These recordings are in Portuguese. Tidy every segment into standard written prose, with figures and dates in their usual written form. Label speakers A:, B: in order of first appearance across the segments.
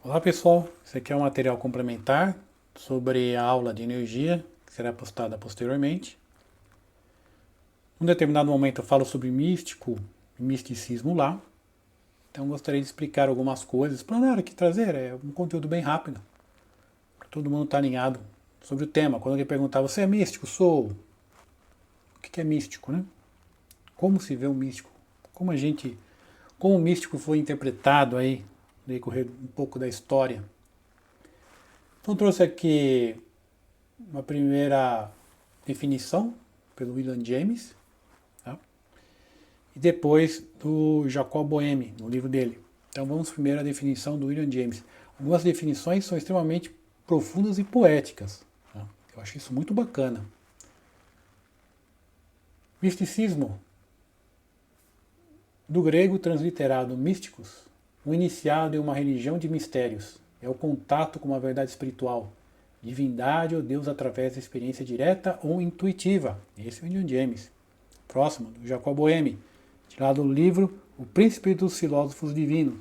A: Olá pessoal, esse aqui é um material complementar sobre a aula de energia que será postada posteriormente. Num determinado momento eu falo sobre místico e misticismo lá, então gostaria de explicar algumas coisas, planear aqui trazer um conteúdo bem rápido, para todo mundo estar alinhado sobre o tema. Quando alguém perguntar, você é místico? Sou. O que é místico, né? Como se vê o místico? Como o místico foi interpretado aí, no decorrer um pouco da história. Então trouxe aqui uma primeira definição pelo William James, tá? E depois do Jacob Boehme, no livro dele. Então vamos primeiro à definição do William James. Algumas definições são extremamente profundas e poéticas. Tá? Eu acho isso muito bacana. Misticismo, do grego transliterado místicos, um iniciado em uma religião de mistérios. É o contato com uma verdade espiritual, divindade ou Deus através da experiência direta ou intuitiva. Esse é o William James. Próximo, do Jacob Boehme, tirado do livro O Príncipe dos Filósofos Divinos.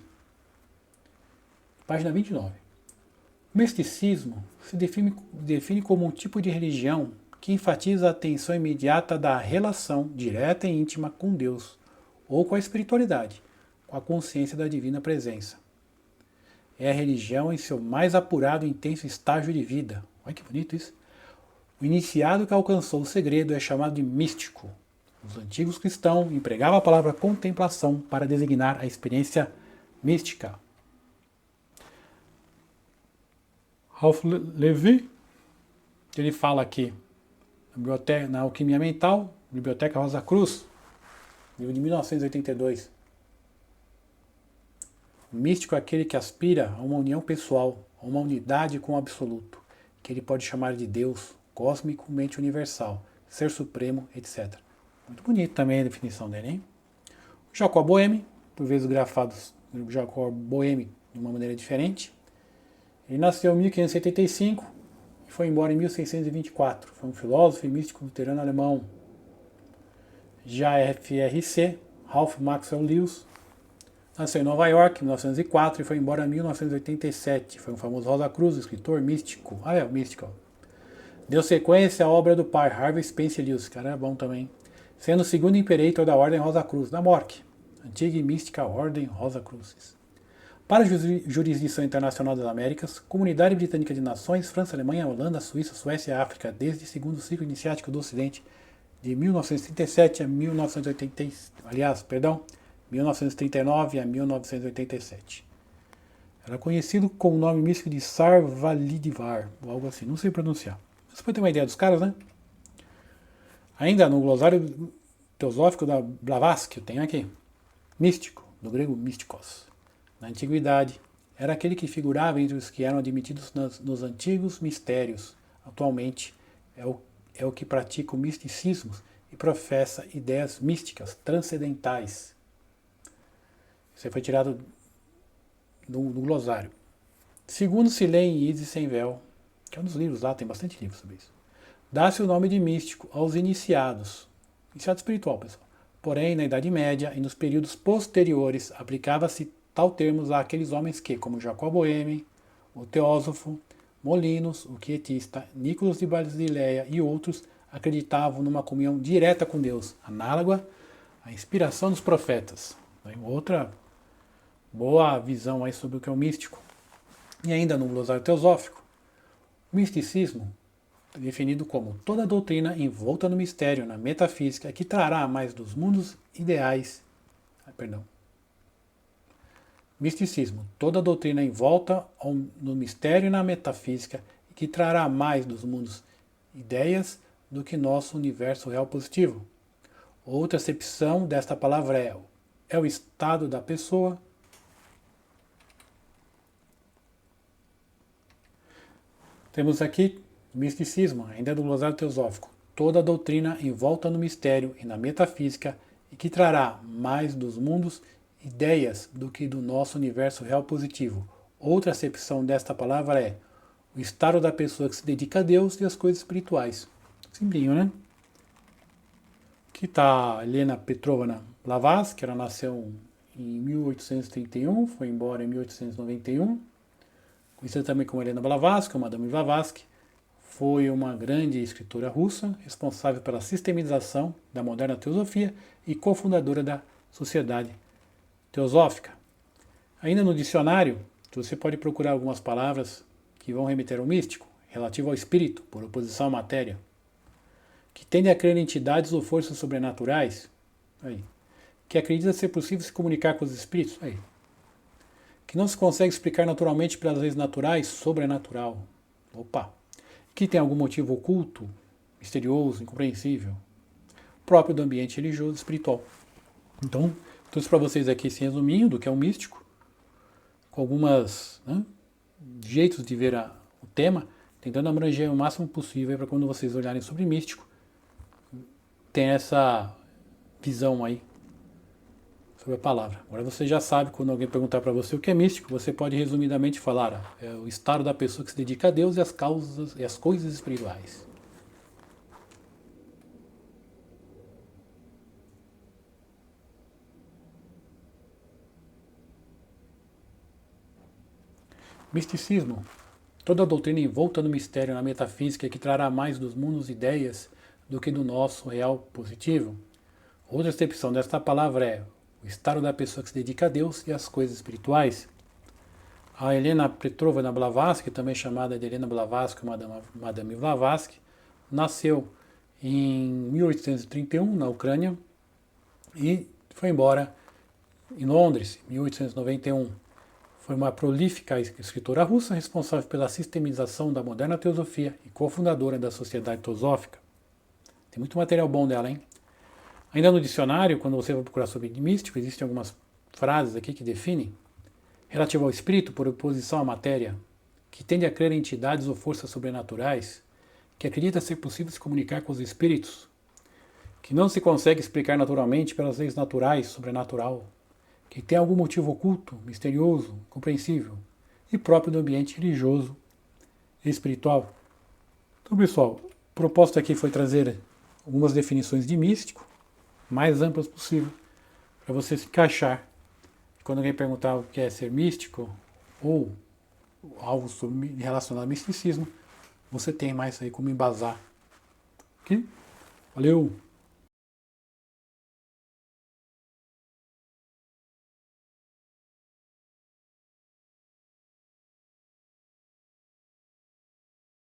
A: Página 29. O misticismo se define como um tipo de religião que enfatiza a atenção imediata da relação direta e íntima com Deus, ou com a espiritualidade, com a consciência da divina presença. É a religião em seu mais apurado e intenso estágio de vida. Olha que bonito isso. O iniciado que alcançou o segredo é chamado de místico. Os antigos cristãos empregavam a palavra contemplação para designar a experiência mística. Ralph Levy, ele fala aqui na Alquimia Mental, Biblioteca Rosa Cruz, livro de 1982. O místico é aquele que aspira a uma união pessoal, a uma unidade com o absoluto, que ele pode chamar de Deus, cósmico, mente universal, ser supremo, etc. Muito bonito também a definição dele, hein? O Jacob Boehme, por vezes grafados Jacob Boehme de uma maneira diferente. Ele nasceu em 1575 e foi embora em 1624. Foi um filósofo e místico luterano alemão. Já FRC, Ralph Maxwell Lewis, nasceu em Nova York em 1904 e foi embora em 1987. Foi um famoso Rosa Cruz, escritor místico. O místico. Deu sequência à obra do pai, Harvey Spencer Lewis, cara é bom também, sendo o segundo imperator da Ordem Rosa Cruz, da MORC, antiga e mística Ordem Rosa Cruzes. Para a jurisdição internacional das Américas, Comunidade Britânica de Nações, França, Alemanha, Holanda, Suíça, Suécia e África, desde o segundo ciclo iniciático do Ocidente, de 1937 a 1939 a 1987. Era conhecido com o nome místico de Sarvalidivar, ou algo assim, não sei pronunciar. Você pode ter uma ideia dos caras, né? Ainda no glossário teosófico da Blavatsky, eu tenho aqui. Místico, do grego místicos. Na antiguidade, era aquele que figurava entre os que eram admitidos nos antigos mistérios. Atualmente, é o que pratica o misticismo e professa ideias místicas, transcendentais. Isso aí foi tirado do glossário. Segundo se lê em Isis Sem Véu, que é um dos livros lá, tem bastante livro sobre isso. Dá-se o nome de místico aos iniciados. Iniciado espiritual, pessoal. Porém, na Idade Média e nos períodos posteriores, aplicava-se tal termo àqueles homens que, como Jacob Boehme, o Teósofo, Molinos, o quietista, Nicolas de Basileia e outros, acreditavam numa comunhão direta com Deus, análoga à inspiração dos profetas. Outra boa visão aí sobre o que é o místico. E ainda no glossário teosófico, o misticismo é definido como toda doutrina envolta no mistério, na metafísica, que trará mais dos mundos ideais. Misticismo, toda doutrina envolta no mistério e na metafísica, que trará mais dos mundos ideias do que nosso universo real positivo. Outra acepção desta palavra é o estado da pessoa. Temos aqui misticismo, ainda do glossário teosófico. Toda doutrina envolta no mistério e na metafísica e que trará mais dos mundos ideias do que do nosso universo real positivo. Outra acepção desta palavra é o estado da pessoa que se dedica a Deus e às coisas espirituais. Simplinho, né? Aqui está Helena Petrovna Blavatsky, que ela nasceu em 1831, foi embora em 1891. conhecida também como Helena Blavatsky, ou Madame Blavatsky, foi uma grande escritora russa, responsável pela sistemização da moderna teosofia e cofundadora da Sociedade Teosófica. Ainda no dicionário, você pode procurar algumas palavras que vão remeter ao místico, relativo ao espírito, por oposição à matéria, que tende a crer em entidades ou forças sobrenaturais, aí, que acredita ser possível se comunicar com os espíritos, aí, que não se consegue explicar naturalmente pelas leis naturais, sobrenatural, opa, que tem algum motivo oculto, misterioso, incompreensível, próprio do ambiente religioso e espiritual. Então, trouxe para vocês aqui esse resuminho do que é um místico, com algumas jeitos de ver o tema, tentando abranger o máximo possível para quando vocês olharem sobre místico, tem essa visão aí sobre a palavra. Agora você já sabe, quando alguém perguntar para você o que é místico, você pode resumidamente falar, é o estado da pessoa que se dedica a Deus e as causas e as coisas espirituais. Misticismo. Toda a doutrina envolta no mistério, na metafísica, que trará mais dos mundos ideias do que do nosso real positivo. Outra acepção desta palavra é o estado da pessoa que se dedica a Deus e às coisas espirituais. A Helena Petrovna Blavatsky, também chamada de Helena Blavatsky, Madame Blavatsky, nasceu em 1831 na Ucrânia e foi embora em Londres em 1891. Foi uma prolífica escritora russa responsável pela sistemização da moderna teosofia e cofundadora da Sociedade Teosófica. Tem muito material bom dela, hein? Ainda no dicionário, quando você vai procurar sobre místico, existem algumas frases aqui que definem relativo ao espírito por oposição à matéria, que tende a crer em entidades ou forças sobrenaturais, que acredita ser possível se comunicar com os espíritos, que não se consegue explicar naturalmente pelas leis naturais, sobrenatural, que tem algum motivo oculto, misterioso, compreensível e próprio do ambiente religioso e espiritual. Então, pessoal, o propósito aqui foi trazer algumas definições de místico, mais amplas possível, para você se encaixar. Quando alguém perguntar o que é ser místico ou algo relacionado ao misticismo, você tem mais aí como embasar. Ok? Valeu!